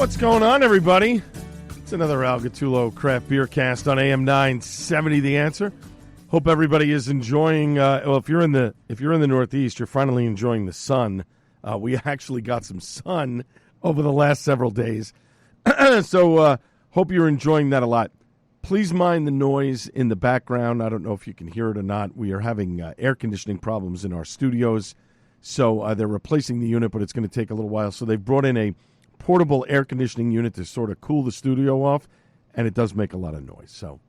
What's going on, everybody? It's another Al Gattullo Craft Beer Cast on AM 970. The Answer. Hope everybody is enjoying. If you're in the Northeast, you're finally enjoying the sun. We actually got some sun over the last several days, so hope you're enjoying that a lot. Please mind the noise in the background. I don't know if you can hear it or not. We are having air conditioning problems in our studios, so they're replacing the unit, but it's going to take a little while. So they've brought in a portable air conditioning unit to sort of cool the studio off, and it does make a lot of noise. So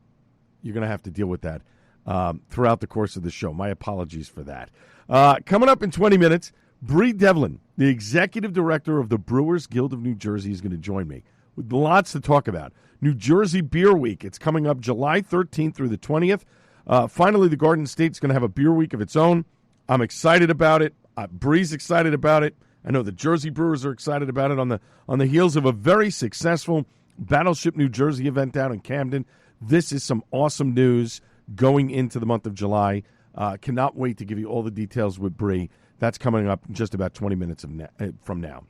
you're going to have to deal with that throughout the course of the show. My apologies for that. Coming up in 20 minutes, Bree Devlin, the executive director of the Brewers Guild of New Jersey, is going to join me with lots to talk about. New Jersey Beer Week. It's coming up July 13th through the 20th. Finally, the Garden State's going to have a beer week of its own. I'm excited about it. Bree's excited about it. I know the Jersey Brewers are excited about it on the heels of a very successful Battleship New Jersey event down in Camden. This is some awesome news going into the month of July. Cannot wait to give you all the details with Bree. That's coming up in just about 20 minutes from now.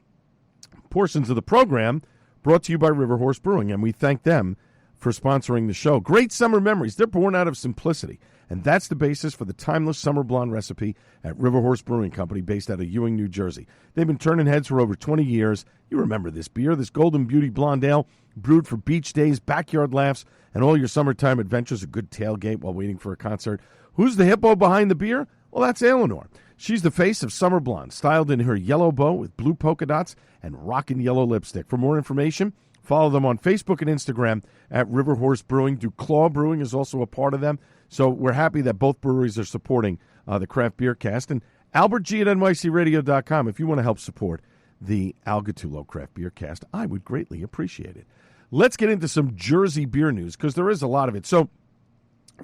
Portions of the program brought to you by River Horse Brewing, and we thank them for sponsoring the show. Great summer memories. They're born out of simplicity, and that's the basis for the timeless Summer Blonde recipe at River Horse Brewing Company based out of Ewing, New Jersey. They've been turning heads for over 20 years. You remember this beer, this Golden Beauty Blonde Ale, brewed for beach days, backyard laughs, and all your summertime adventures, a good tailgate while waiting for a concert. Who's the hippo behind the beer? Well, that's Eleanor. She's the face of Summer Blonde, styled in her yellow bow with blue polka dots and rockin' yellow lipstick. For more information, follow them on Facebook and Instagram at River Horse Brewing. Duclaw Brewing is also a part of them. So we're happy that both breweries are supporting the Craft Beer Cast. And Albert G at NYCRadio.com. If you want to help support the Al Gattullo Craft Beer Cast, I would greatly appreciate it. Let's get into some Jersey beer news, because there is a lot of it. So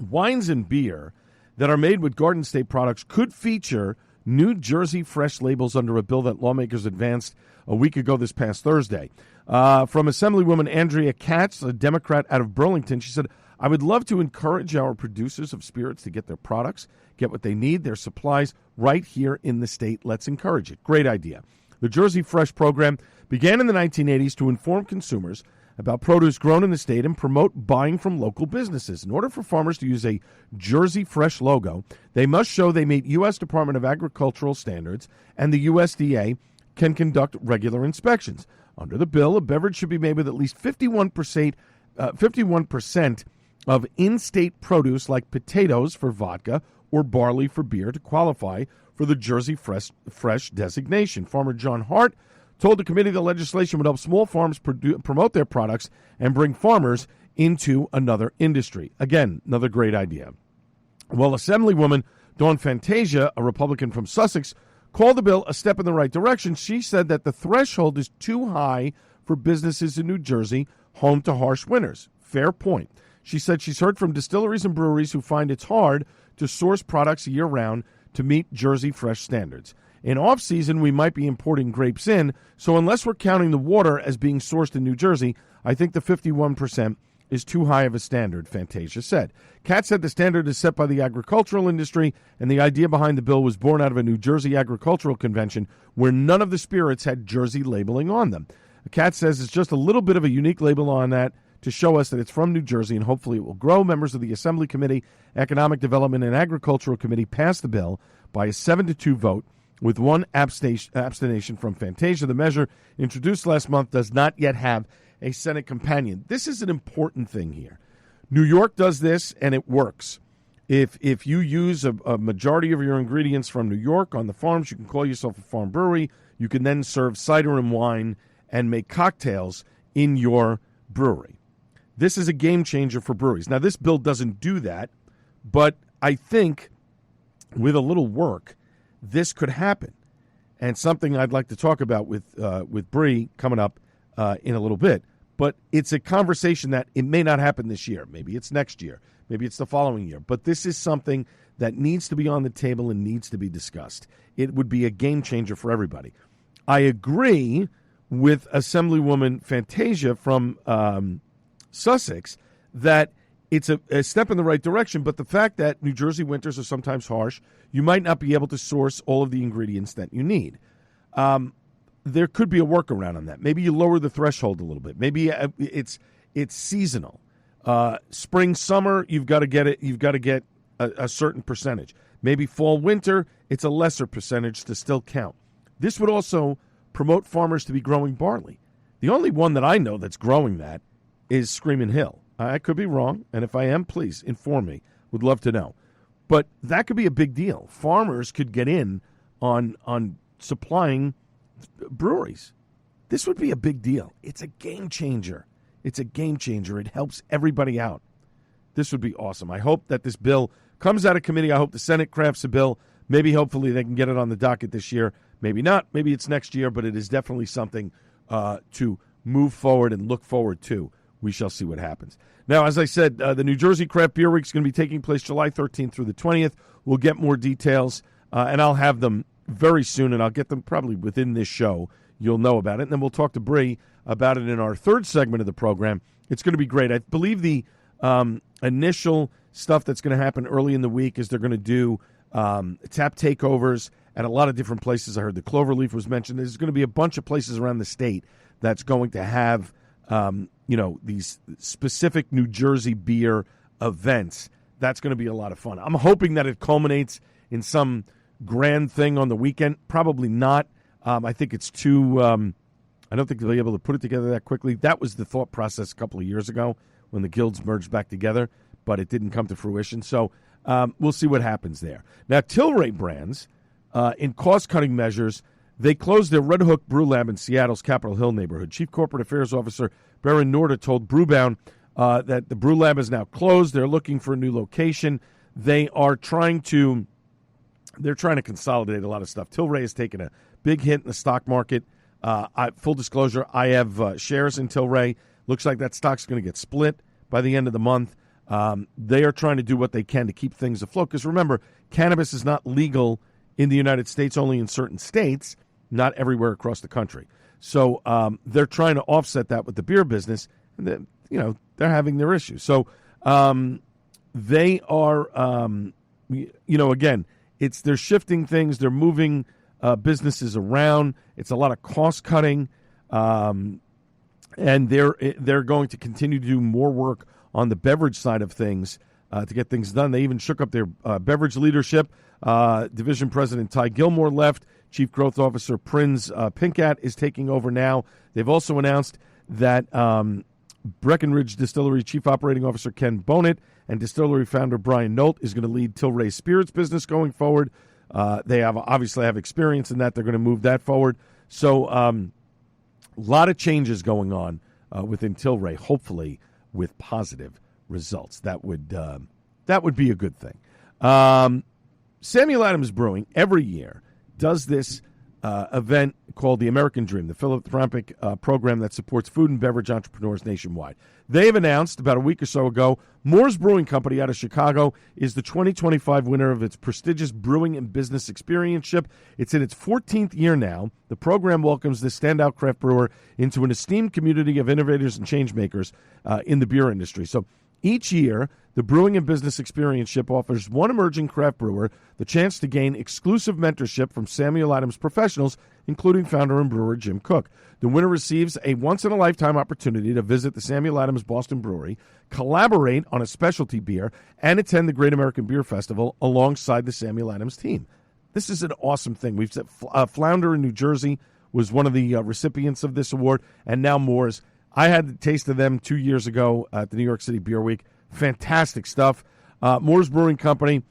wines and beer that are made with Garden State products could feature New Jersey fresh labels under a bill that lawmakers advanced a week ago this past Thursday. From Assemblywoman Andrea Katz, a Democrat out of Burlington, she said, I would love to encourage our producers of spirits to get their products, get what they need, their supplies right here in the state. Let's encourage it. Great idea. The Jersey Fresh program began in the 1980s to inform consumers about produce grown in the state and promote buying from local businesses. In order for farmers to use a Jersey Fresh logo, they must show they meet U.S. Department of Agricultural standards, and the USDA can conduct regular inspections. Under the bill, a beverage should be made with at least 51% of in-state produce like potatoes for vodka or barley for beer to qualify for the Jersey Fresh designation. Farmer John Hart told the committee the legislation would help small farms promote their products and bring farmers into another industry. Again, another great idea. Well, Assemblywoman Dawn Fantasia, a Republican from Sussex, called the bill a step in the right direction. She said that the threshold is too high for businesses in New Jersey, home to harsh winters. Fair point. She said she's heard from distilleries and breweries who find it's hard to source products year-round to meet Jersey Fresh standards. In off-season, we might be importing grapes in, so unless we're counting the water as being sourced in New Jersey, I think the 51% is too high of a standard, Fantasia said. Katz said the standard is set by the agricultural industry, and the idea behind the bill was born out of a New Jersey agricultural convention where none of the spirits had Jersey labeling on them. Katz says it's just a little bit of a unique label on that to show us that it's from New Jersey, and hopefully it will grow. Members of the Assembly Committee, Economic Development, and Agricultural Committee passed the bill by a 7-2 vote, with one abstention from Fantasia. The measure, introduced last month, does not yet have a Senate companion. This is an important thing here. New York does this, and it works. If you use a majority of your ingredients from New York on the farms, you can call yourself a farm brewery. You can then serve cider and wine and make cocktails in your brewery. This is a game changer for breweries. Now, this bill doesn't do that, but I think with a little work, this could happen, and something I'd like to talk about with Bree coming up in a little bit. But it's a conversation that it may not happen this year. Maybe it's next year. Maybe it's the following year. But this is something that needs to be on the table and needs to be discussed. It would be a game changer for everybody. I agree with Assemblywoman Fantasia from Sussex that it's a step in the right direction, but the fact that New Jersey winters are sometimes harsh, you might not be able to source all of the ingredients that you need. there could be a workaround on that. Maybe you lower the threshold a little bit. Maybe it's seasonal. Spring, summer, you've got to get it. You've got to get a certain percentage. Maybe fall, winter, it's a lesser percentage to still count. This would also promote farmers to be growing barley. The only one that I know that's growing that is Screamin' Hill. I could be wrong, and if I am, please inform me. Would love to know. But that could be a big deal. Farmers could get in on supplying breweries. This would be a big deal. It's a game changer. It's a game changer. It helps everybody out. This would be awesome. I hope that this bill comes out of committee. I hope the Senate crafts a bill. Maybe, hopefully, they can get it on the docket this year. Maybe not. Maybe it's next year, but it is definitely something to move forward and look forward to. We shall see what happens. Now, as I said, the New Jersey Craft Beer Week is going to be taking place July 13th through the 20th. We'll get more details, and I'll have them very soon, and I'll get them probably within this show. You'll know about it, and then we'll talk to Bree about it in our third segment of the program. It's going to be great. I believe the initial stuff that's going to happen early in the week is they're going to do tap takeovers at a lot of different places. I heard the Cloverleaf was mentioned. There's going to be a bunch of places around the state that's going to have these specific New Jersey beer events. That's going to be a lot of fun. I'm hoping that it culminates in some grand thing on the weekend. Probably not. I think it's too I don't think they'll be able to put it together that quickly. That was the thought process a couple of years ago when the guilds merged back together, but it didn't come to fruition. So we'll see what happens there. Now, Tilray Brands, in cost-cutting measures, they closed their Red Hook Brew Lab in Seattle's Capitol Hill neighborhood. Chief Corporate Affairs Officer Baron Norda told Brewbound that the Brew Lab is now closed. They're looking for a new location. They're trying to consolidate a lot of stuff. Tilray has taken a big hit in the stock market. Full disclosure, I have shares in Tilray. Looks like that stock's going to get split by the end of the month. They are trying to do what they can to keep things afloat. Because remember, cannabis is not legal in the United States, only in certain states, not everywhere across the country. So they're trying to offset that with the beer business, and they're having their issues. So they are, again, they're shifting things, they're moving businesses around. It's a lot of cost cutting, and they're going to continue to do more work on the beverage side of things to get things done. They even shook up their beverage leadership. Division President Ty Gilmore left. Chief Growth Officer Prinz Pinkat is taking over now. They've also announced that Breckenridge Distillery Chief Operating Officer Ken Bonnet and distillery founder Brian Nolt is going to lead Tilray's spirits business going forward. They obviously have experience in that. They're going to move that forward. So a lot of changes going on within Tilray, hopefully with positive results. That would be a good thing. Samuel Adams Brewing every year does this event called the American Dream, the philanthropic program that supports food and beverage entrepreneurs nationwide. They've announced about a week or so ago, Moore's Brewing Company out of Chicago is the 2025 winner of its prestigious Brewing and Business Experience-ship. It's in its 14th year now. The program welcomes this standout craft brewer into an esteemed community of innovators and changemakers in the beer industry. So each year, the Brewing and Business Experience-ship offers one emerging craft brewer the chance to gain exclusive mentorship from Samuel Adams professionals, including founder and brewer Jim Koch. The winner receives a once-in-a-lifetime opportunity to visit the Samuel Adams Boston Brewery, collaborate on a specialty beer, and attend the Great American Beer Festival alongside the Samuel Adams team. This is an awesome thing. We've said Flounder in New Jersey was one of the recipients of this award, and now Moore's. I had the taste of them 2 years ago at the New York City Beer Week. Fantastic stuff. Moore's Brewing Company,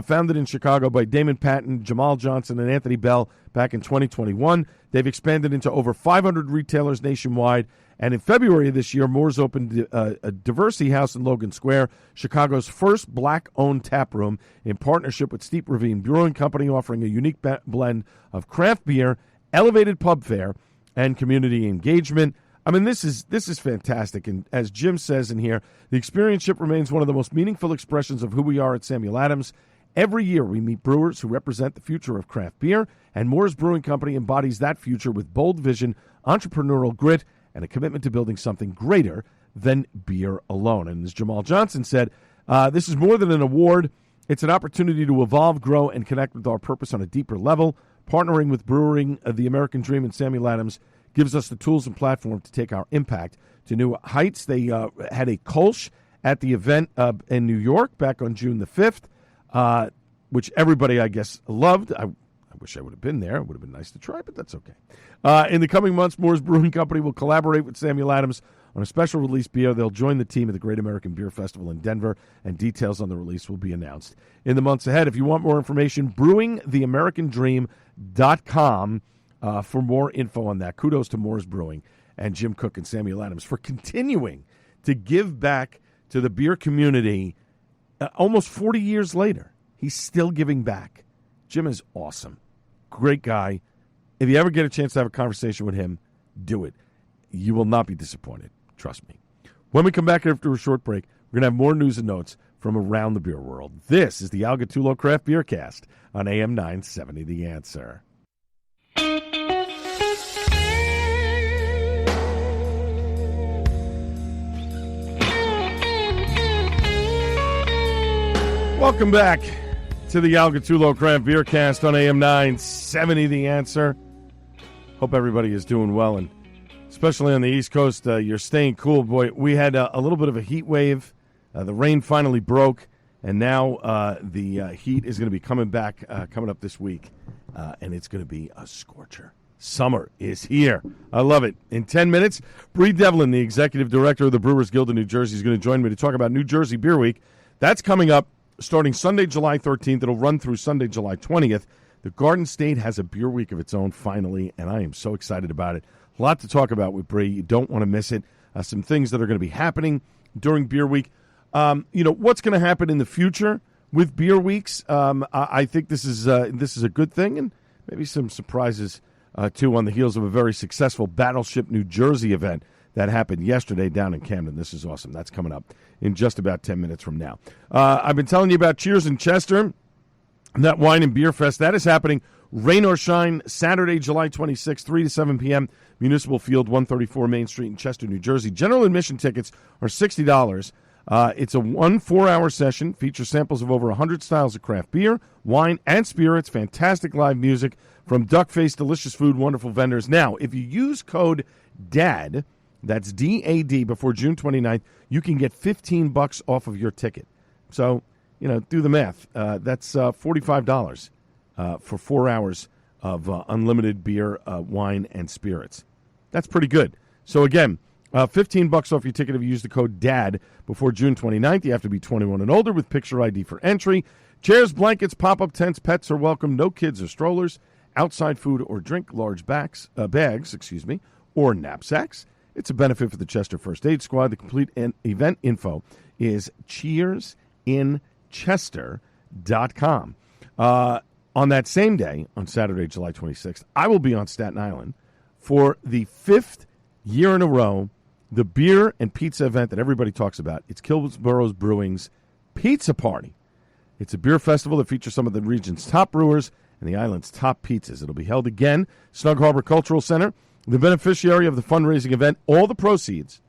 founded in Chicago by Damon Patton, Jamal Johnson, and Anthony Bell back in 2021. They've expanded into over 500 retailers nationwide. And in February of this year, Moore's opened a Diversity House in Logan Square, Chicago's first black-owned tap room, in partnership with Steep Ravine Brewing Company, offering a unique blend of craft beer, elevated pub fare, and community engagement. I mean, this is fantastic, and as Jim says in here, the experience-ship remains one of the most meaningful expressions of who we are at Samuel Adams. Every year, we meet brewers who represent the future of craft beer, and Moore's Brewing Company embodies that future with bold vision, entrepreneurial grit, and a commitment to building something greater than beer alone. And as Jamal Johnson said, this is more than an award. It's an opportunity to evolve, grow, and connect with our purpose on a deeper level. Partnering with Brewing the American Dream and Samuel Adams gives us the tools and platform to take our impact to new heights. They had a Kolsch at the event in New York back on June the 5th, which everybody, I guess, loved. I wish I would have been there. It would have been nice to try, but that's okay. In the coming months, Moore's Brewing Company will collaborate with Samuel Adams on a special release beer. They'll join the team at the Great American Beer Festival in Denver, and details on the release will be announced in the months ahead. If you want more information, brewingtheamericandream.com for more info on that. Kudos to Moore's Brewing and Jim Cook and Samuel Adams for continuing to give back to the beer community almost 40 years later. He's still giving back. Jim is awesome. Great guy. If you ever get a chance to have a conversation with him, do it. You will not be disappointed. Trust me. When we come back after a short break, we're going to have more news and notes from around the beer world. This is the Al Gattullo Craft Beer Cast on AM 970 The Answer. Welcome back to the Al Gattullo Craft Beer Cast on AM 970 The Answer. Hope everybody is doing well, and especially on the East Coast, you're staying cool. Boy, we had a little bit of a heat wave. The rain finally broke, and now the heat is going to be coming back, coming up this week, and it's going to be a scorcher. Summer is here. I love it. In 10 minutes, Bree Devlin, the executive director of the Brewers Guild of New Jersey, is going to join me to talk about New Jersey Beer Week. That's coming up starting Sunday, July 13th. It'll run through Sunday, July 20th. The Garden State has a beer week of its own finally, and I am so excited about it. A lot to talk about with Bree. You don't want to miss it. Some things that are going to be happening during Beer Week. What's going to happen in the future with Beer Weeks? I think this is a good thing, and maybe some surprises, too, on the heels of a very successful Battleship New Jersey event that happened yesterday down in Camden. This is awesome. That's coming up in just about 10 minutes from now. I've been telling you about Cheers in Chester, that wine and beer fest. That is happening, rain or shine, Saturday, July 26th, 3 to 7 p.m., Municipal Field, 134 Main Street in Chester, New Jersey. General admission tickets are $60. It's a 4-hour session, features samples of over 100 styles of craft beer, wine, and spirits, fantastic live music from Duckface, delicious food, wonderful vendors. Now, if you use code DAD, that's D-A-D, before June 29th, you can get $15 off of your ticket. So, do the math. That's $45 for 4 hours of unlimited beer, wine, and spirits. That's pretty good. So, again, $15 off your ticket if you use the code DAD before June 29th. You have to be 21 and older with picture ID for entry. Chairs, blankets, pop-up tents, pets are welcome. No kids or strollers. Outside food or drink, large bags, or knapsacks. It's a benefit for the Chester First Aid Squad. The complete event info is cheersinchester.com. On that same day, on Saturday, July 26th, I will be on Staten Island for the 5th year in a row, the beer and pizza event that everybody talks about. It's Killsborough Brewing's Pizza Party. It's a beer festival that features some of the region's top brewers and the island's top pizzas. It'll be held again, Snug Harbor Cultural Center. The beneficiary of the fundraising event, all the proceeds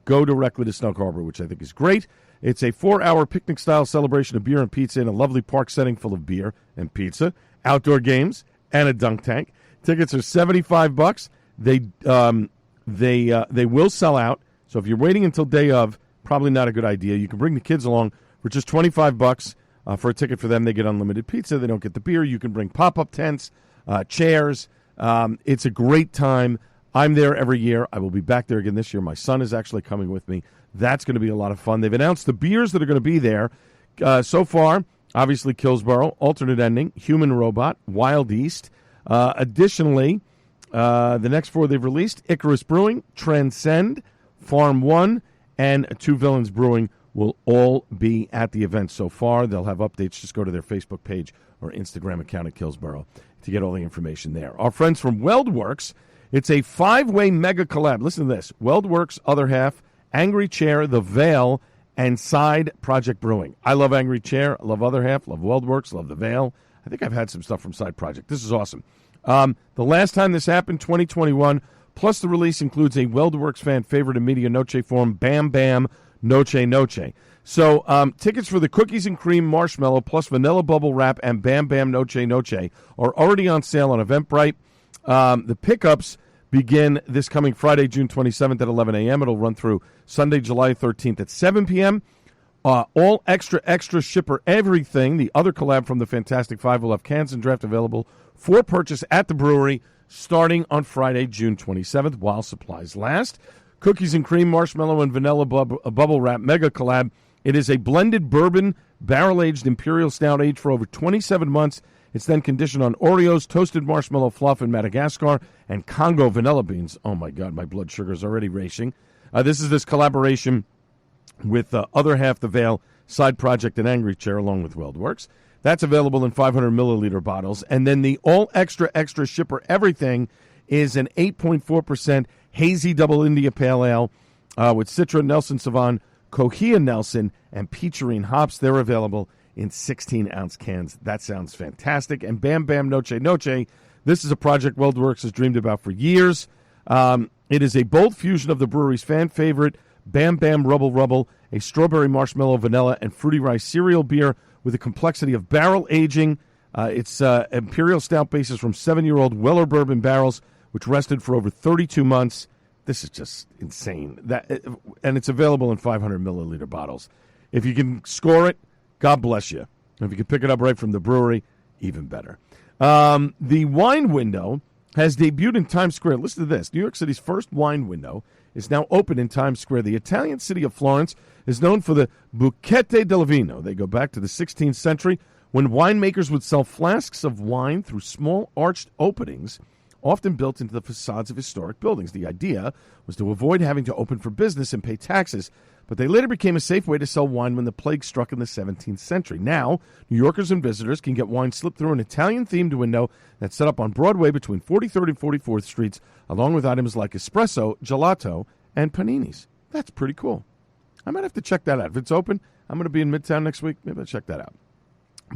go directly to Snug Harbor, which I think is great. It's a 4-hour picnic-style celebration of beer and pizza in a lovely park setting full of beer and pizza, outdoor games, and a dunk tank. Tickets are $75. They will sell out, so if you're waiting until day of, probably not a good idea. You can bring the kids along for just $25 for a ticket for them. They get unlimited pizza. They don't get the beer. You can bring pop-up tents, chairs. It's a great time. I'm there every year. I will be back there again this year. My son is actually coming with me. That's going to be a lot of fun. They've announced the beers that are going to be there. So far, obviously, Killsborough, Alternate Ending, Human Robot, Wild East. Additionally, the next 4 they've released, Icarus Brewing, Transcend, Farm One, and Two Villains Brewing will all be at the event so far. They'll have updates. Just go to their Facebook page or Instagram account at Killsborough to get all the information there. Our friends from WeldWorks, it's a 5-way mega collab. Listen to this. WeldWorks, Other Half, Angry Chair, The Veil, and Side Project Brewing. I love Angry Chair, I love Other Half, love WeldWorks, love The Veil. I think I've had some stuff from Side Project. This is awesome. The last time this happened, 2021, plus the release includes a WeldWorks fan favorite in Media Noche form, Bam Bam Noche Noche. So tickets for the Cookies and Cream Marshmallow plus Vanilla Bubble Wrap and Bam Bam Noche Noche are already on sale on Eventbrite. The pickups begin this coming Friday, June 27th at 11 a.m. It'll run through Sunday, July 13th at 7 p.m. All extra shipper everything. The other collab from the Fantastic Five will have cans and draft available for purchase at the brewery starting on Friday, June 27th, while supplies last. Cookies and Cream Marshmallow and Vanilla Bubble Wrap Mega Collab. It is a blended bourbon, barrel-aged imperial stout aged for over 27 months. It's then conditioned on Oreos, toasted marshmallow fluff in Madagascar, and Congo vanilla beans. Oh, my God, my blood sugar is already racing. This collaboration with Other Half the Veil, Side Project, and Angry Chair, along with WeldWorks. That's available in 500-milliliter bottles. And then the all extra shipper everything is an 8.4% hazy double India Pale Ale with Citra, Nelson Sauvin, Cohia Nelson, and Peacherine hops. They're available in 16-ounce cans. That sounds fantastic. And Bam Bam Noche Noche, this is a project WeldWorks has dreamed about for years. It is a bold fusion of the brewery's fan favorite Bam Bam Rubble Rubble, a strawberry marshmallow, vanilla, and fruity rice cereal beer with a complexity of barrel aging. It's imperial stout basis from 7-year-old Weller bourbon barrels, which rested for over 32 months. This is just insane. And it's available in 500-milliliter bottles. If you can score it, God bless you. If you can pick it up right from the brewery, even better. The wine window has debuted in Times Square. Listen to this. New York City's first wine window is now open in Times Square. The Italian city of Florence is known for the Bucchette del Vino. They go back to the 16th century when winemakers would sell flasks of wine through small arched openings often built into the facades of historic buildings. The idea was to avoid having to open for business and pay taxes, but they later became a safe way to sell wine when the plague struck in the 17th century. Now, New Yorkers and visitors can get wine slipped through an Italian-themed window that's set up on Broadway between 43rd and 44th Streets, along with items like espresso, gelato, and paninis. That's pretty cool. I might have to check that out. If it's open, I'm going to be in Midtown next week. Maybe I'll check that out.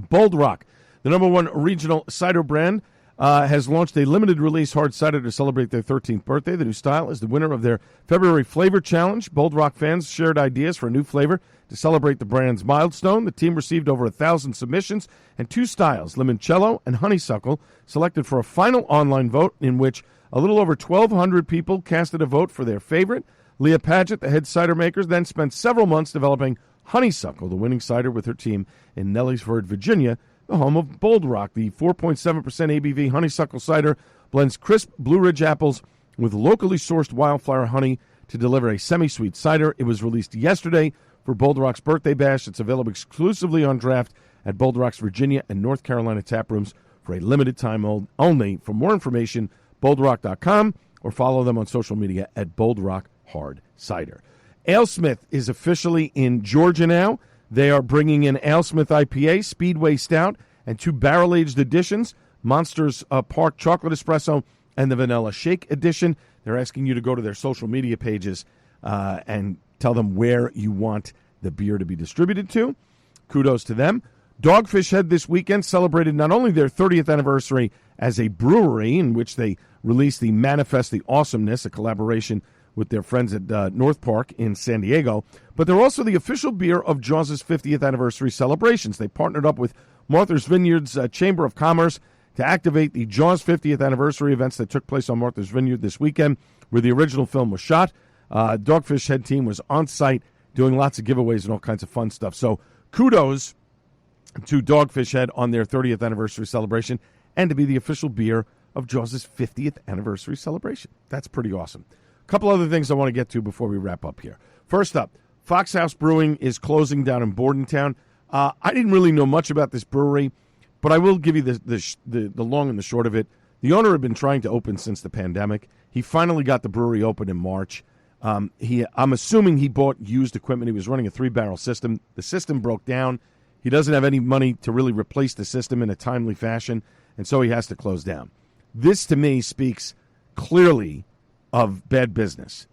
Bold Rock, the #1 regional cider brand, has launched a limited-release hard cider to celebrate their 13th birthday. The new style is the winner of their February Flavor Challenge. Bold Rock fans shared ideas for a new flavor to celebrate the brand's milestone. The team received over 1,000 submissions, and 2 styles, limoncello and honeysuckle, selected for a final online vote in which a little over 1,200 people casted a vote for their favorite. Leah Paget, the head cider maker, then spent several months developing honeysuckle, the winning cider, with her team in Nelliesford, Virginia, the home of Bold Rock. The 4.7% ABV honeysuckle cider blends crisp Blue Ridge apples with locally sourced wildflower honey to deliver a semi-sweet cider. It was released yesterday for Bold Rock's birthday bash. It's available exclusively on draft at Bold Rock's Virginia and North Carolina tap rooms for a limited time only. For more information, boldrock.com, or follow them on social media at Bold Rock Hard Cider. AleSmith is officially in Georgia now. They are bringing in AleSmith IPA, Speedway Stout, and 2 barrel-aged editions, Monsters Park Chocolate Espresso and the Vanilla Shake Edition. They're asking you to go to their social media pages and tell them where you want the beer to be distributed to. Kudos to them. Dogfish Head this weekend celebrated not only their 30th anniversary as a brewery, in which they released the Manifest the Awesomeness, a collaboration with their friends at North Park in San Diego, but they're also the official beer of Jaws' 50th anniversary celebrations. They partnered up with Martha's Vineyard's Chamber of Commerce to activate the Jaws 50th anniversary events that took place on Martha's Vineyard this weekend, where the original film was shot. Dogfish Head team was on site doing lots of giveaways and all kinds of fun stuff. So kudos to Dogfish Head on their 30th anniversary celebration and to be the official beer of Jaws' 50th anniversary celebration. That's pretty awesome. A couple other things I want to get to before we wrap up here. First up, Fox House Brewing is closing down in Bordentown. I didn't really know much about this brewery, but I will give you the long and the short of it. The owner had been trying to open since the pandemic. He finally got the brewery open in March. I'm assuming he bought used equipment. He was running a 3-barrel system. The system broke down. He doesn't have any money to really replace the system in a timely fashion, and so he has to close down. This, to me, speaks clearly of bad business.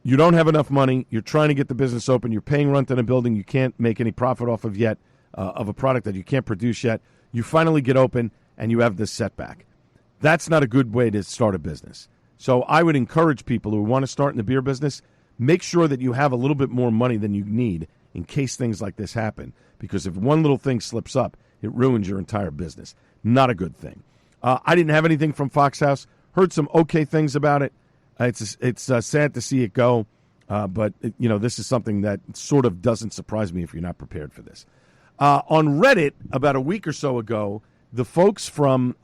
You don't have enough money. You're trying to get the business open. You're paying rent on a building you can't make any profit off of yet, of a product that you can't produce yet. You finally get open, and you have this setback. That's not a good way to start a business. So I would encourage people who want to start in the beer business, make sure that you have a little bit more money than you need in case things like this happen. Because if one little thing slips up, it ruins your entire business. Not a good thing. I didn't have anything from Fox House. Heard some okay things about it. It's sad to see it go, but this is something that sort of doesn't surprise me if you're not prepared for this. On Reddit, about a week or so ago, the folks from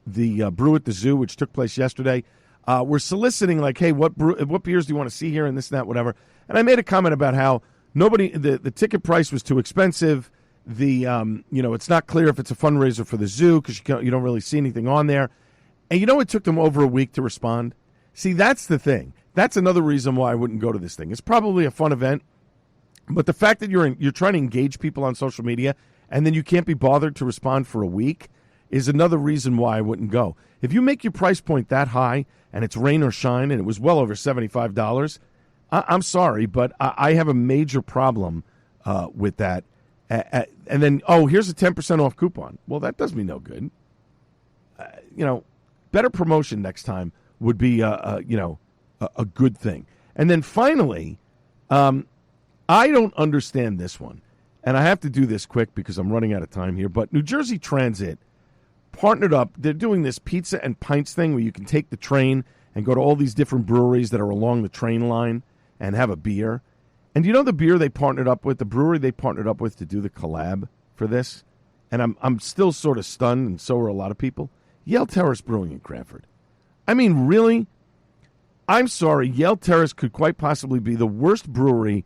the Brew at the Zoo, which took place yesterday, were soliciting, like, hey, what beers do you want to see here, and this and that, whatever. And I made a comment about how the ticket price was too expensive. It's not clear if it's a fundraiser for the zoo because you don't really see anything on there. And it took them over a week to respond. See, that's the thing. That's another reason why I wouldn't go to this thing. It's probably a fun event, but the fact that you're trying to engage people on social media and then you can't be bothered to respond for a week is another reason why I wouldn't go. If you make your price point that high and it's rain or shine and it was well over $75, I'm sorry, but I have a major problem with that. And then, here's a 10% off coupon. Well, that does me no good. Better promotion next time would be a good thing. And then finally, I don't understand this one. And I have to do this quick because I'm running out of time here. But New Jersey Transit partnered up. They're doing this pizza and pints thing where you can take the train and go to all these different breweries that are along the train line and have a beer. And the beer they partnered up with, the brewery they partnered up with to do the collab for this? And I'm still sort of stunned, and so are a lot of people. Yale Terrace Brewing in Cranford. I mean, really? I'm sorry, Yale Terrace could quite possibly be the worst brewery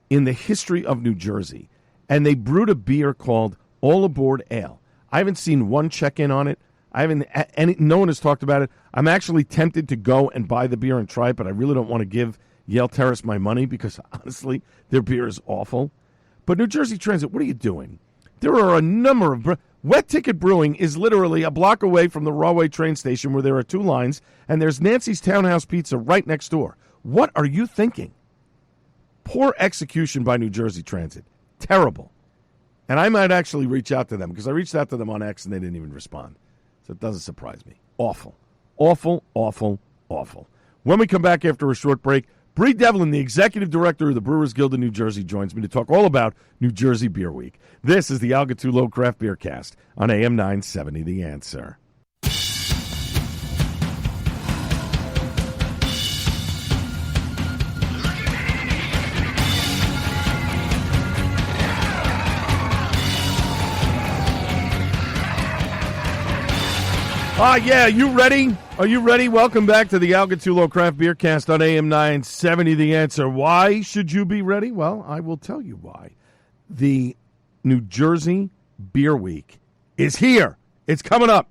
in the history of New Jersey. And they brewed a beer called All Aboard Ale. I haven't seen one check-in on it. No one has talked about it. I'm actually tempted to go and buy the beer and try it, but I really don't want to give Yale Terrace my money because, honestly, their beer is awful. But New Jersey Transit, what are you doing? There are a number of... Wet Ticket Brewing is literally a block away from the Rawway train station where there are two lines, and there's Nancy's Townhouse Pizza right next door. What are you thinking? Poor execution by New Jersey Transit. Terrible. And I might actually reach out to them because I reached out to them on X and they didn't even respond. So it doesn't surprise me. Awful. Awful, awful, awful. When we come back after a short break, Bree Devlin, the executive director of the Brewers Guild of New Jersey, joins me to talk all about New Jersey Beer Week. This is the Al Gattuso Craft Beer Cast on AM 970, The Answer. You ready? Are you ready? Welcome back to the Al Gattuso Craft Beer Cast on AM 970, The Answer. Why should you be ready? Well, I will tell you why. The New Jersey Beer Week is here. It's coming up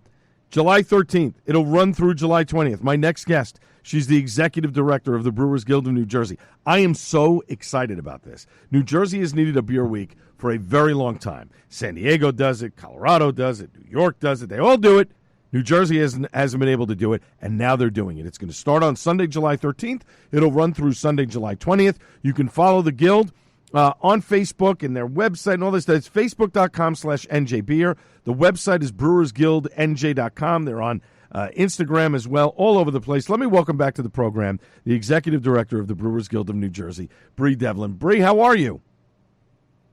July 13th. It'll run through July 20th. My next guest, she's the executive director of the Brewers Guild of New Jersey. I am so excited about this. New Jersey has needed a beer week for a very long time. San Diego does it. Colorado does it. New York does it. They all do it. New Jersey hasn't been able to do it, and now they're doing it. It's going to start on Sunday, July 13th. It'll run through Sunday, July 20th. You can follow the Guild on Facebook and their website and all this. It's facebook.com/NJBeer. The website is brewersguildnj.com. They're on Instagram as well, all over the place. Let me welcome back to the program the executive director of the Brewers Guild of New Jersey, Bree Devlin. Bree, how are you?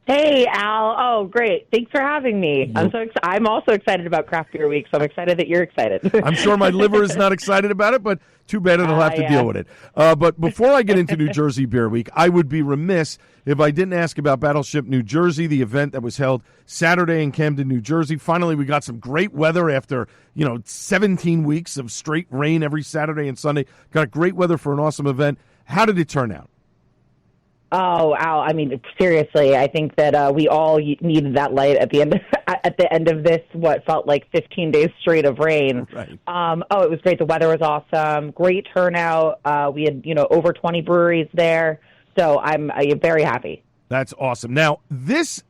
Hey, Al. Oh, great. Thanks for having me. Nope. I'm also excited about Craft Beer Week, so I'm excited that you're excited. I'm sure my liver is not excited about it, but too bad it'll have to deal with it. But before I get into New Jersey Beer Week, I would be remiss if I didn't ask about Battleship New Jersey, the event that was held Saturday in Camden, New Jersey. Finally, we got some great weather after, 17 weeks of straight rain every Saturday and Sunday. Got great weather for an awesome event. How did it turn out? Oh, Al, I mean, seriously, I think that we all needed that light at the end of this, what felt like 15 days straight of rain. Right. It was great. The weather was awesome. Great turnout. We had, over 20 breweries there. So I'm very happy. That's awesome. Now, this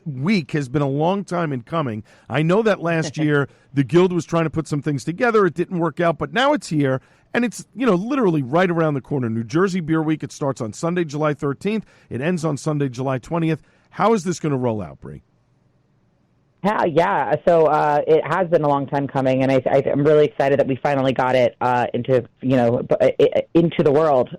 week has been a long time in coming. I know that last year the Guild was trying to put some things together. It didn't work out, but now it's here. And it's, literally right around the corner. New Jersey Beer Week, it starts on Sunday, July 13th. It ends on Sunday, July 20th. How is this going to roll out, Bree? Yeah. So it has been a long time coming, and I'm really excited that we finally got it into the world.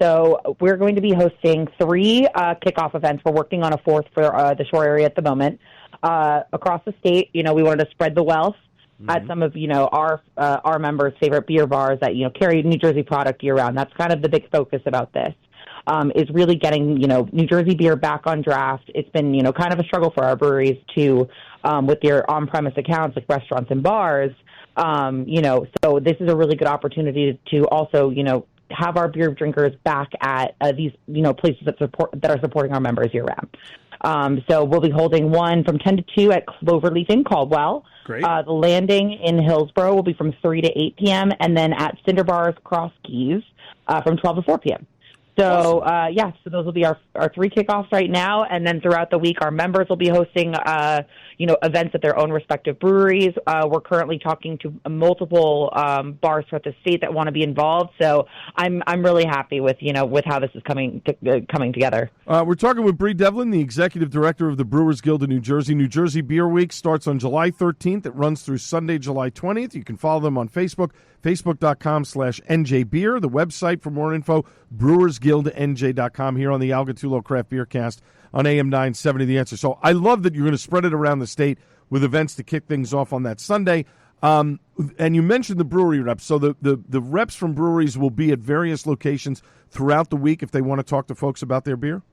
So we're going to be hosting 3 kickoff events. We're working on a 4th for the shore area at the moment. Across the state, we wanted to spread the wealth at some of our members' favorite beer bars that carry New Jersey product year round. That's kind of the big focus about this. Is really getting, New Jersey beer back on draft. It's been, kind of a struggle for our breweries to, with their on-premise accounts like restaurants and bars. So this is a really good opportunity to also, have our beer drinkers back at these, places that are supporting our members year round. So we'll be holding one from 10 to 2 at Cloverleaf in Caldwell. Great. The landing in Hillsborough will be from 3 to 8 p.m. and then at Cinder Bars Cross Keys from 12 to 4 p.m. So, so those will be our 3 kickoffs right now. And then throughout the week, our members will be hosting, events at their own respective breweries. We're currently talking to multiple bars throughout the state that want to be involved. So I'm really happy with how this is coming together. We're talking with Bree Devlin, the executive director of the Brewers Guild of New Jersey. New Jersey Beer Week starts on July 13th. It runs through Sunday, July 20th. You can follow them on Facebook, facebook.com/NJBeer. The website for more info, brewersguildnj.com, here on the Al Gattullo Craft Beer Cast on AM 970 The Answer. So I love that you're going to spread it around the state with events to kick things off on that Sunday. And you mentioned the brewery reps. So the reps from breweries will be at various locations throughout the week if they want to talk to folks about their beer?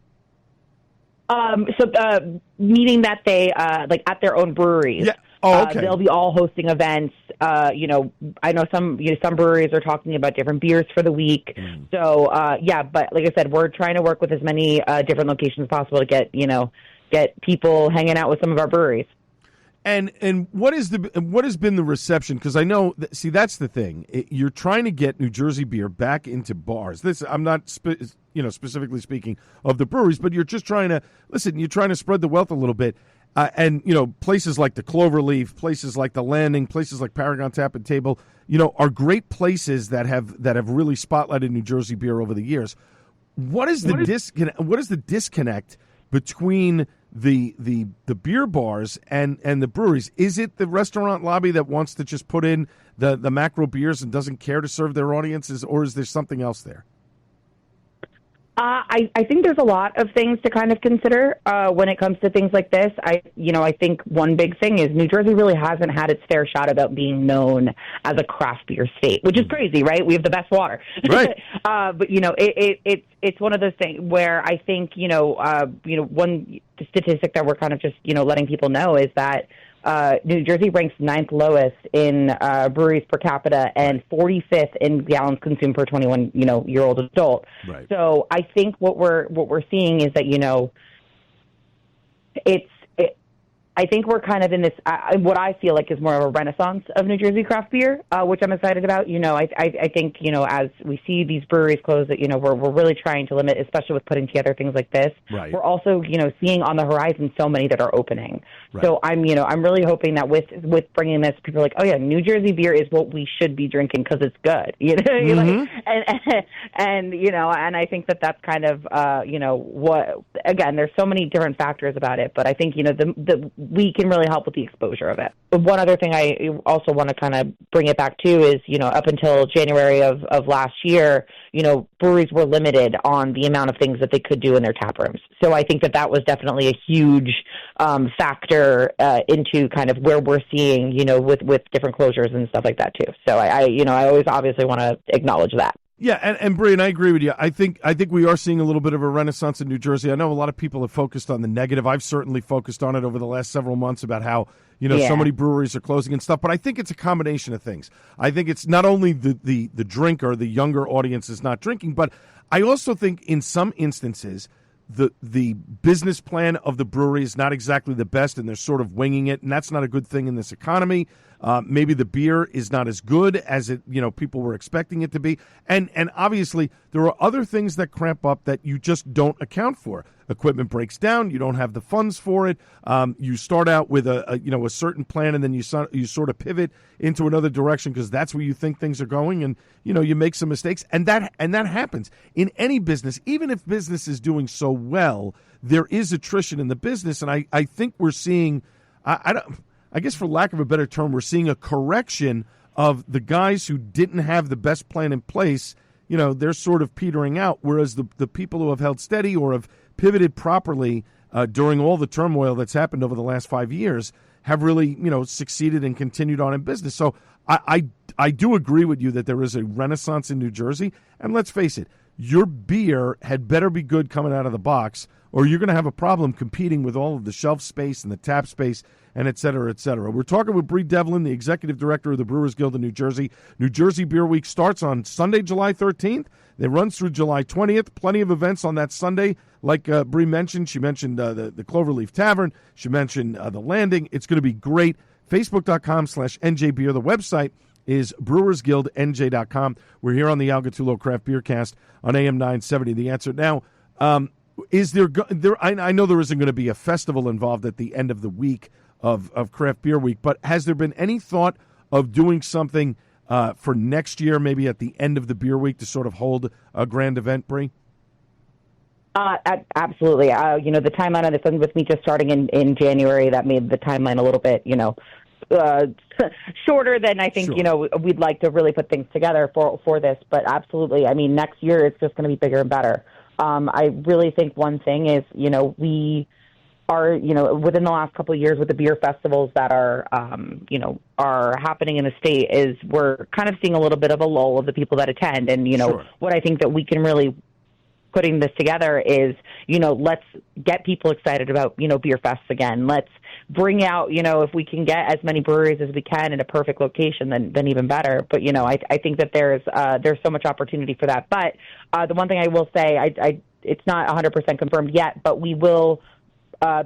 Meaning that they at their own breweries. Yeah. Oh, okay. They'll be all hosting events. I know some breweries are talking about different beers for the week. So but like I said, we're trying to work with as many different locations as possible to get people hanging out with some of our breweries. And what has been the reception? Because I know, that's the thing. You're trying to get New Jersey beer back into bars. I'm not specifically speaking of the breweries, but you're just trying to You're trying to spread the wealth a little bit. And places like the Cloverleaf, places like the Landing, places like Paragon Tap and Table, are great places that have really spotlighted New Jersey beer over the years. What is the disconnect between the beer bars and the breweries? Is it the restaurant lobby that wants to just put in the macro beers and doesn't care to serve their audiences, or is there something else there? I think there's a lot of things to kind of consider when it comes to things like this. I think one big thing is New Jersey really hasn't had its fair shot about being known as a craft beer state, which is crazy, right? We have the best water, right? But it's one of those things where I think one statistic that we're kind of just letting people know is that New Jersey ranks 9th lowest in breweries per capita and 45th in gallons consumed per 21 year old adult. Right. So I think what we're seeing is that I think we're kind of in this, what I feel like is more of a renaissance of New Jersey craft beer, which I'm excited about. I think, as we see these breweries close, that, we're really trying to limit, especially with putting together things like this. Right. We're also, seeing on the horizon so many that are opening. Right. So I'm really hoping that with bringing this, people are like, oh yeah, New Jersey beer is what we should be drinking because it's good, and I think that's kind of, what, again, there's so many different factors about it, but I think, we can really help with the exposure of it. One other thing I also want to kind of bring it back to is, up until January of last year, breweries were limited on the amount of things that they could do in their tap rooms. So I think that was definitely a huge factor into kind of where we're seeing, with different closures and stuff like that too. So I always obviously want to acknowledge that. Yeah, and Bree, and I agree with you. I think we are seeing a little bit of a renaissance in New Jersey. I know a lot of people have focused on the negative. I've certainly focused on it over the last several months about how so many breweries are closing and stuff. But I think it's a combination of things. I think it's not only the drinker, the younger audience is not drinking, but I also think in some instances the business plan of the brewery is not exactly the best, and they're sort of winging it, and that's not a good thing in this economy. Maybe the beer is not as good as it, people were expecting it to be. And obviously there are other things that cramp up that you just don't account for. Equipment breaks down. You don't have the funds for it. You start out with a certain plan, and then you sort of pivot into another direction because that's where you think things are going, and you make some mistakes, and that happens in any business. Even if business is doing so well, there is attrition in the business, and I think we're seeing I guess for lack of a better term, we're seeing a correction of the guys who didn't have the best plan in place. They're sort of petering out, whereas the people who have held steady or have pivoted properly during all the turmoil that's happened over the last 5 years have really, succeeded and continued on in business. So I do agree with you that there is a renaissance in New Jersey. And let's face it, your beer had better be good coming out of the box, or you're going to have a problem competing with all of the shelf space and the tap space and et cetera, et cetera. We're talking with Bree Devlin, the executive director of the Brewers Guild of New Jersey. New Jersey Beer Week starts on Sunday, July 13th. It runs through July 20th. Plenty of events on that Sunday. Like Bree mentioned, she mentioned the Cloverleaf Tavern. She mentioned the Landing. It's going to be great. Facebook.com/NJBeer. The website is brewersguildnj.com. We're here on the Al Gattullo Craft Beer Cast on AM 970. The Answer. Now, is there? I know there isn't going to be a festival involved at the end of the week of Craft Beer Week, but has there been any thought of doing something for next year, maybe at the end of the beer week, to sort of hold a grand event, Bree? Absolutely. The timeline on this one, with me just starting in January, that made the timeline a little bit, shorter than I think, Sure. We'd like to really put things together for this. But absolutely, I mean, next year it's just going to be bigger and better. I really think one thing is, we are, within the last couple of years with the beer festivals that are happening in the state, is we're kind of seeing a little bit of a lull of the people that attend. And, Sure. what I think that we can really putting this together is, let's get people excited about, beer fests again. Let's bring out, if we can get as many breweries as we can in a perfect location, then even better. But, I think that there's so much opportunity for that. But the one thing I will say, it's not 100% confirmed yet, but we will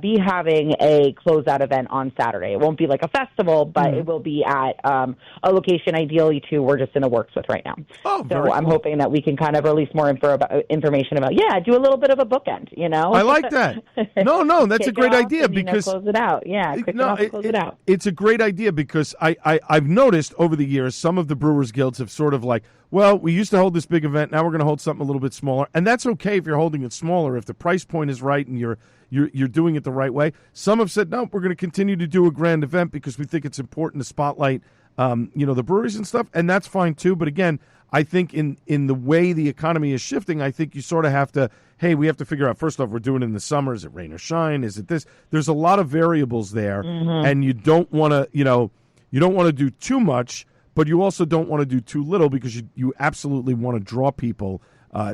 be having a closeout event on Saturday. It won't be like a festival, but it will be at a location ideally too we're just in the works with right now. Oh, so I'm hoping that we can kind of release more information about, do a little bit of a bookend, I like that. No, that's a great idea and, because close it out. Yeah, close it out. It's a great idea because I've noticed over the years some of the Brewers Guilds have sort of like, well, we used to hold this big event, now we're going to hold something a little bit smaller, and that's okay if you're holding it smaller if the price point is right and you're doing it the right way. Some have said, no, we're going to continue to do a grand event because we think it's important to spotlight, the breweries and stuff, and that's fine too. But again, I think in the way the economy is shifting, I think you sort of have to, hey, we have to figure out, first off, we're doing it in the summer. Is it rain or shine? Is it this? There's a lot of variables there, and you don't want to, you don't want to do too much, but you also don't want to do too little because you absolutely want to draw people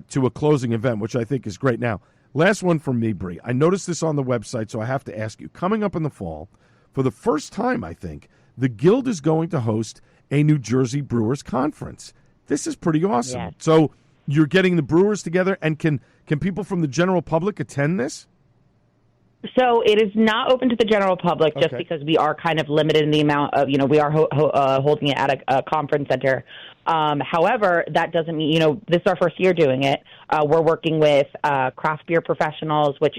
to a closing event, which I think is great. Now, last one from me, Bree. I noticed this on the website, so I have to ask you. Coming up in the fall, for the first time, I think, the Guild is going to host a New Jersey Brewers Conference. This is pretty awesome. Yes. So you're getting the brewers together, and can people from the general public attend this? So it is not open to the general public just Okay. because we are kind of limited in the amount of, we are holding it at a conference center. However, that doesn't mean, this is our first year doing it. We're working with Craft Beer Professionals, which,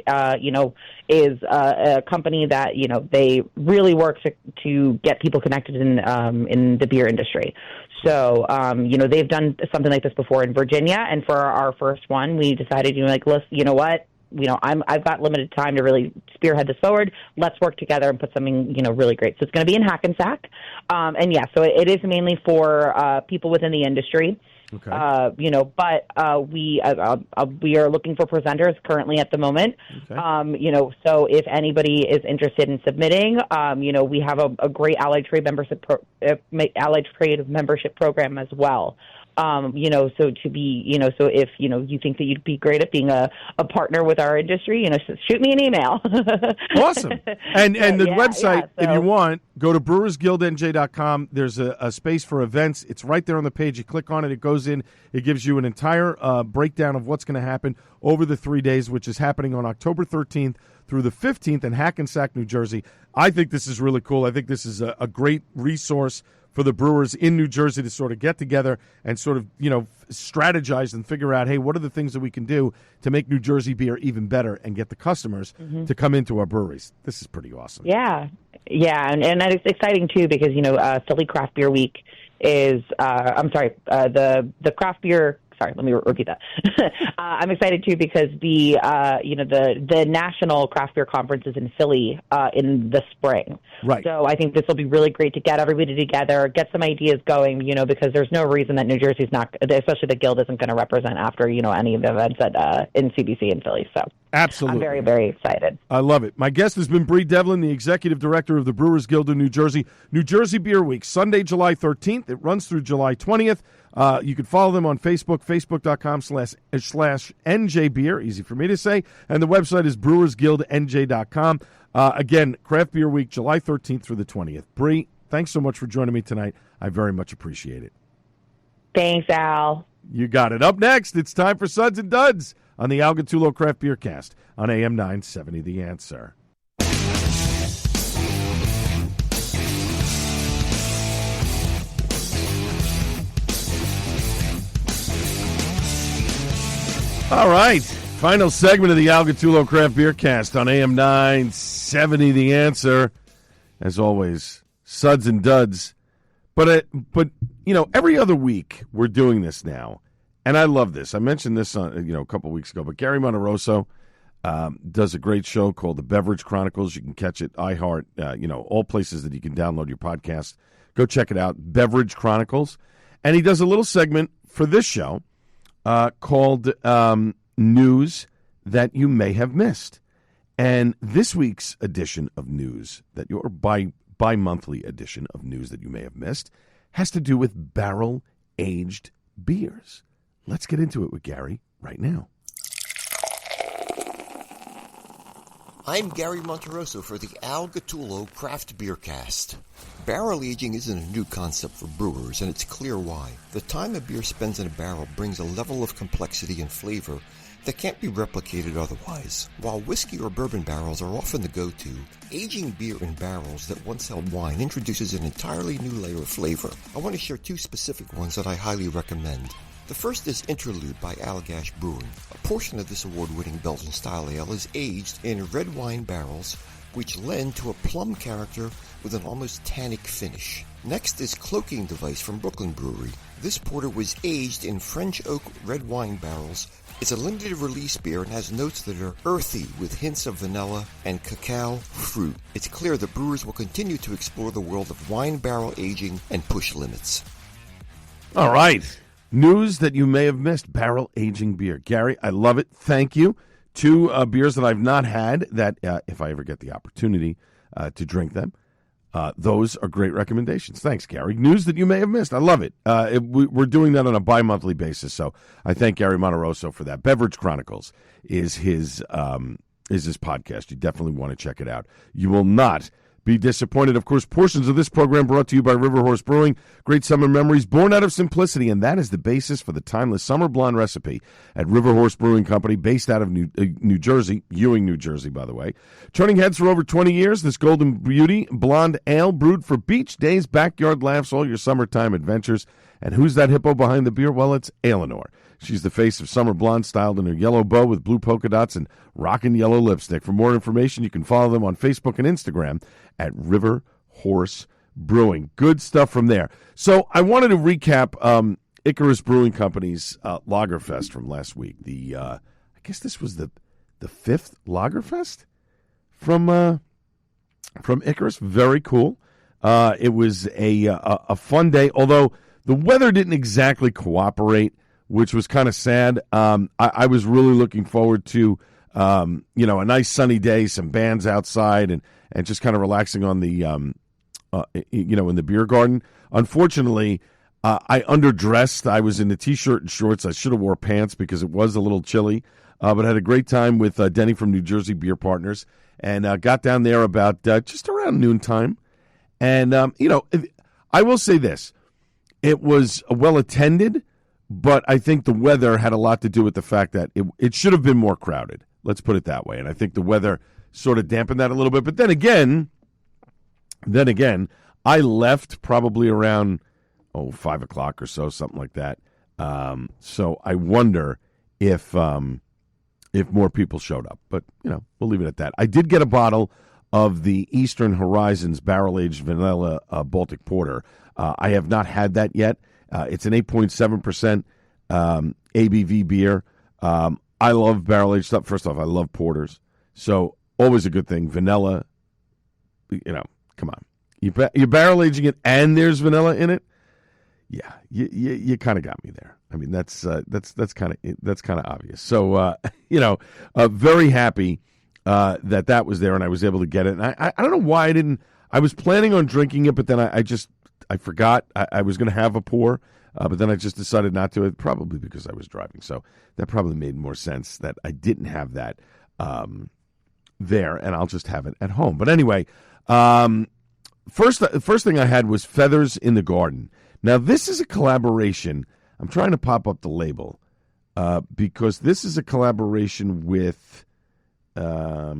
is a company that, they really work to get people connected in the beer industry. So, they've done something like this before in Virginia. And for our first one, we decided, you know what? I've got limited time to really spearhead this forward. Let's work together and put something, really great. So it's going to be in Hackensack. So it is mainly for people within the industry. Okay. But we are looking for presenters currently at the moment. Okay. So if anybody is interested in submitting, we have a great Allied Trade membership program as well. So to be, so if, you think that you'd be great at being a partner with our industry, shoot me an email. Awesome. And the website, if you want, go to brewersguildnj.com. There's a space for events. It's right there on the page. You click on it. It goes in. It gives you an entire breakdown of what's going to happen over the 3 days, which is happening on October 13th through the 15th in Hackensack, New Jersey. I think this is really cool. I think this is a great resource for the brewers in New Jersey to sort of get together and sort of, strategize and figure out, hey, what are the things that we can do to make New Jersey beer even better and get the customers to come into our breweries. This is pretty awesome. Yeah, and that is exciting, too, because, Philly Craft Beer Week is, the Craft Beer sorry, let me repeat that. I'm excited too because the national craft beer conference is in Philly in the spring. Right. So I think this will be really great to get everybody together, get some ideas going, because there's no reason that New Jersey's not, especially the Guild, isn't going to represent after, any of the events in CBC in Philly. So absolutely. I'm very, very excited. I love it. My guest has been Bree Devlin, the Executive Director of the Brewers Guild of New Jersey. New Jersey Beer Week, Sunday, July 13th. It runs through July 20th. You can follow them on Facebook, facebook.com/NJBeer, easy for me to say. And the website is brewersguildnj.com. Again, Craft Beer Week, July 13th through the 20th. Bree, thanks so much for joining me tonight. I very much appreciate it. Thanks, Al. You got it. Up next, it's time for Suds and Duds on the Al Gattullo Craft Beer Cast on AM 970 The Answer. All right, final segment of the Al Gattullo Craft Beer Cast on AM 970 The Answer. As always, Suds and Duds. But every other week we're doing this now, and I love this. I mentioned this a couple weeks ago, but Gary Monterosso does a great show called The Beverage Chronicles. You can catch it iHeart, all places that you can download your podcast. Go check it out, Beverage Chronicles. And he does a little segment for this show called News That You May Have Missed. And this week's edition of News, that your bi-monthly edition of News That You May Have Missed, has to do with barrel-aged beers. Let's get into it with Gary right now. I'm Gary Monterosso for the Al Gattullo Craft Beer Cast. Barrel aging isn't a new concept for brewers, and it's clear why. The time a beer spends in a barrel brings a level of complexity and flavor that can't be replicated otherwise. While whiskey or bourbon barrels are often the go-to, aging beer in barrels that once held wine introduces an entirely new layer of flavor. I want to share two specific ones that I highly recommend. The first is Interlude by Allagash Brewing. A portion of this award-winning Belgian-style ale is aged in red wine barrels, which lend to a plum character with an almost tannic finish. Next is Cloaking Device from Brooklyn Brewery. This porter was aged in French oak red wine barrels. It's a limited release beer and has notes that are earthy with hints of vanilla and cacao fruit. It's clear that brewers will continue to explore the world of wine barrel aging and push limits. All right. News that you may have missed, barrel aging beer. Gary, I love it. Thank you. Two beers that I've not had that if I ever get the opportunity to drink them, those are great recommendations. Thanks, Gary. News that you may have missed. I love it. We're doing that on a bi-monthly basis, so I thank Gary Monterosso for that. Beverage Chronicles is his podcast. You definitely want to check it out. You will not be disappointed. Of course, portions of this program brought to you by River Horse Brewing. Great summer memories born out of simplicity, and that is the basis for the timeless summer blonde recipe at River Horse Brewing Company, based out of New Jersey, Ewing, New Jersey, by the way. Turning heads for over 20 years, this Golden Beauty blonde ale brewed for beach days, backyard laughs, all your summertime adventures. And who's that hippo behind the beer? Well, it's Eleanor. She's the face of Summer Blonde, styled in her yellow bow with blue polka dots and rockin' yellow lipstick. For more information, you can follow them on Facebook and Instagram at River Horse Brewing. Good stuff from there. So I wanted to recap Icarus Brewing Company's Lagerfest from last week. I guess this was the fifth Lagerfest from Icarus. Very cool. It was a fun day, although the weather didn't exactly cooperate, which was kind of sad. I was really looking forward to, a nice sunny day, some bands outside, and just kind of relaxing on the, in the beer garden. Unfortunately, I underdressed. I was in a T-shirt and shorts. I should have wore pants because it was a little chilly, but I had a great time with Denny from New Jersey Beer Partners, and got down there about just around noontime. And, I will say this. It was well attended, but I think the weather had a lot to do with the fact that it should have been more crowded. Let's put it that way. And I think the weather sort of dampened that a little bit. But then again, I left probably around 5 o'clock or so, something like that. So I wonder if more people showed up. But we'll leave it at that. I did get a bottle of the Eastern Horizons barrel-aged vanilla Baltic Porter. I have not had that yet. It's an 8.7%. ABV beer. I love barrel-aged stuff. First off, I love porters. So always a good thing. Vanilla, come on. You're barrel-aging it and there's vanilla in it? Yeah, you kind of got me there. I mean, that's kind of obvious. So, very happy that was there and I was able to get it. And I don't know why I didn't. I was planning on drinking it, but then I forgot I was going to have a pour. But then I just decided not to, probably because I was driving. So that probably made more sense that I didn't have that there, and I'll just have it at home. But anyway, first thing I had was Feathers in the Garden. Now, this is a collaboration. I'm trying to pop up the label because this is a collaboration with, I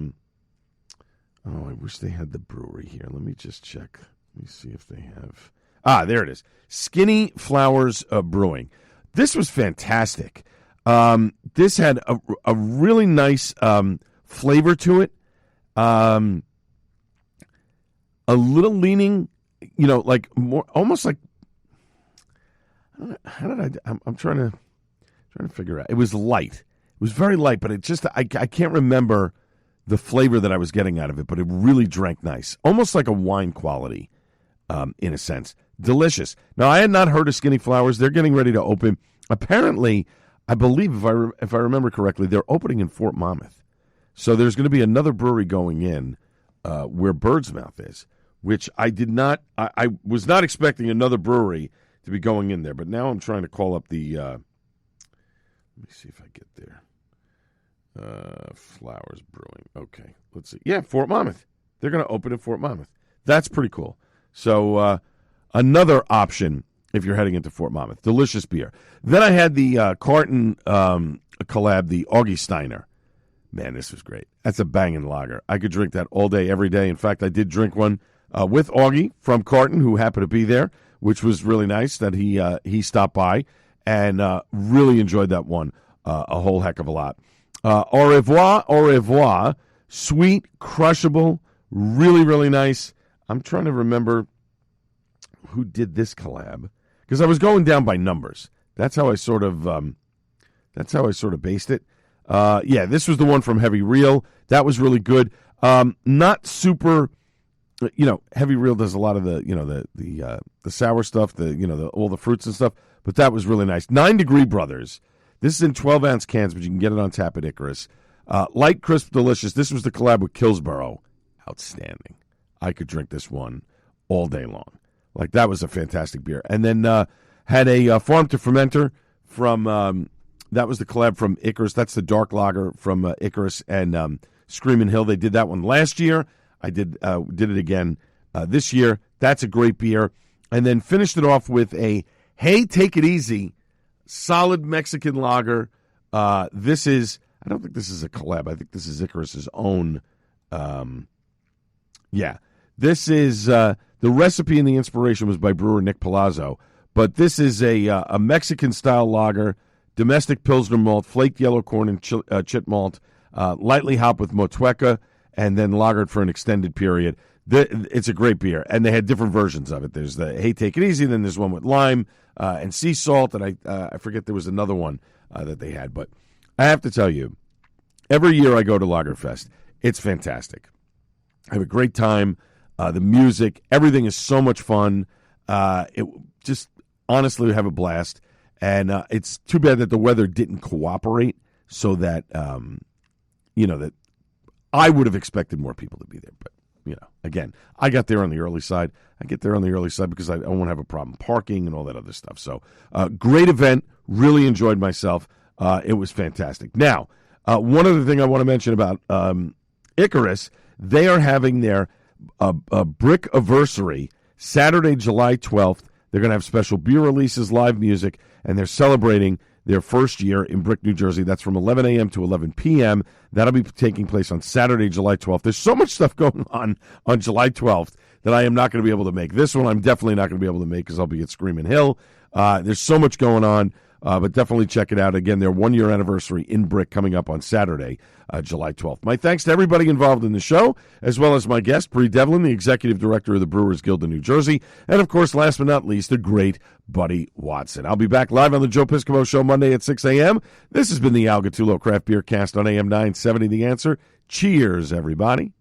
wish they had the brewery here. Let me just check. Let me see if they have. There it is. Skinny Flowers Brewing. This was fantastic. This had a really nice flavor to it. A little leaning, like more, almost like. How did I'm trying to figure out. It was light. It was very light, but it just I can't remember the flavor that I was getting out of it. But it really drank nice, almost like a wine quality, in a sense. Delicious. Now, I had not heard of Skinny Flowers. They're getting ready to open. Apparently, I believe, if I remember correctly, they're opening in Fort Monmouth. So there's going to be another brewery going in where Bird's Mouth is, which I did not. I was not expecting another brewery to be going in there. But now I'm trying to call up the. Let me see if I get there. Flowers Brewing. Okay, let's see. Yeah, Fort Monmouth. They're going to open in Fort Monmouth. That's pretty cool. So. Another option if you're heading into Fort Monmouth. Delicious beer. Then I had the Carton collab, the Augie Steiner. Man, this was great. That's a banging lager. I could drink that all day, every day. In fact, I did drink one with Augie from Carton, who happened to be there, which was really nice that he stopped by, and really enjoyed that one a whole heck of a lot. Au revoir. Sweet, crushable, really, really nice. I'm trying to remember who did this collab, because I was going down by numbers. That's how I sort of based it. This was the one from Heavy Reel. That was really good. Not super, Heavy Reel does a lot of the sour stuff, all the fruits and stuff, but that was really nice. 9 Degree Brothers. This is in 12-ounce cans, but you can get it on tap at Icarus. Light, crisp, delicious. This was the collab with Killsborough. Outstanding. I could drink this one all day long. Like, that was a fantastic beer. And then had a Farm to Fermenter from, that was the collab from Icarus. That's the dark lager from Icarus and Screamin' Hill. They did that one last year. I did it again this year. That's a great beer. And then finished it off with a Hey, Take It Easy, solid Mexican lager. This is, I don't think this is a collab. I think this is Icarus's own. This is, the recipe and the inspiration was by brewer Nick Palazzo, but this is a Mexican-style lager, domestic Pilsner malt, flaked yellow corn and chit malt, lightly hopped with motueka, and then lagered for an extended period. It's a great beer, and they had different versions of it. There's the Hey, Take It Easy, then there's one with lime and sea salt, and I forget there was another one that they had. But I have to tell you, every year I go to Lagerfest, it's fantastic. I have a great time. The music, everything is so much fun. It just, honestly, we have a blast. And it's too bad that the weather didn't cooperate so that, that I would have expected more people to be there. But, again, I got there on the early side. I get there on the early side because I won't have a problem parking and all that other stuff. So, great event. Really enjoyed myself. It was fantastic. Now, one other thing I want to mention about Icarus, they are having their Brick Anniversary Saturday, July 12th. They're going to have special beer releases, live music, and they're celebrating their first year in Brick, New Jersey. That's from 11 a.m. to 11 p.m. That'll be taking place on Saturday, July 12th. There's so much stuff going on July 12th that I am not going to be able to make. This one I'm definitely not going to be able to make because I'll be at Screamin' Hill. There's so much going on. But definitely check it out. Again, their 1-year anniversary in Brick coming up on Saturday, July 12th. My thanks to everybody involved in the show, as well as my guest, Bree Devlin, the Executive Director of the Brewers Guild of New Jersey, and, of course, last but not least, the great Buddy Watson. I'll be back live on the Joe Piscopo Show Monday at 6 a.m. This has been the Al Gattullo Craft Beer Cast on AM 970 The Answer. Cheers, everybody.